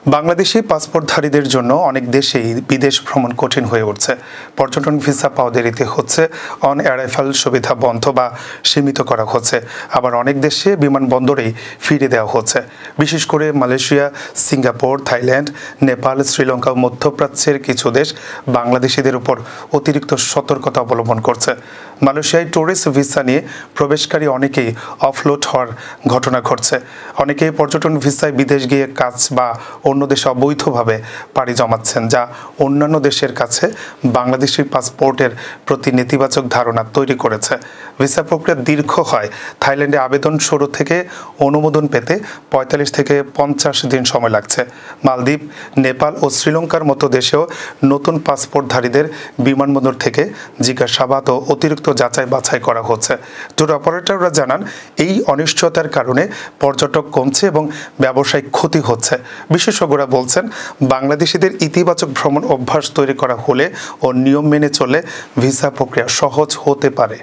বাংলাদেশি পাসপোর্টধারীদের জন্য অনেক দেশেই বিদেশ ভ্রমণ কঠিন হয়ে উঠছে। পর্যটন ভিসা পাওয়া দেরিতে হচ্ছে, অন অ্যারাইভাল সুবিধা বন্ধ বা সীমিত করা হচ্ছে, আবার অনেক দেশে বিমানবন্দরেই ফিরে দেওয়া হচ্ছে। বিশেষ করে Malaysia, Singapore, Thailand, Nepal, Sri Lanka ও মধ্যপ্রাচ্যের কিছু দেশ বাংলাদেশিদের উপর অতিরিক্ত সতর্কতা অবলম্বন করছে। মালয়েশিয়ায় ট্যুরিস্ট ভিসা নিয়ে প্রবেশকারী অনেকেই অফলোড হওয়ার ঘটনা ঘটছে। অনেকেই পর্যটন ভিসায় বিদেশ গিয়ে কাজ বা অন্য দেশে অবৈধভাবে পাড়ি জমাচ্ছেন, যা অন্যান্য দেশের কাছে বাংলাদেশি পাসপোর্টের প্রতি নেতিবাচক ধারণা তৈরি করেছে। ভিসা প্রক্রিয়া দীর্ঘ হয়। থাইল্যান্ডে আবেদন শুরু থেকে অনুমোদন পেতে ৪৫ থেকে ৫০ দিন সময় লাগছে। মালদ্বীপ, নেপাল ও শ্রীলঙ্কার মতো দেশেও নতুন পাসপোর্টধারীদের বিমানবন্দর থেকে জিজ্ঞাসাবাদ ও অতিরিক্ত যাচাই বাছাই করা হচ্ছে। ট্যুর অপারেটররা জানান, এই অনিশ্চয়তার কারণে পর্যটক কমছে এবং ব্যবসায়িক ক্ষতি হচ্ছে। বিশেষজ্ঞরা বলছেন, বাংলাদেশিদের ইতিবাচক ভ্রমণ অভ্যাস তৈরি করা হলে ও নিয়ম মেনে চললে ভিসা প্রক্রিয়া সহজ হতে পারে।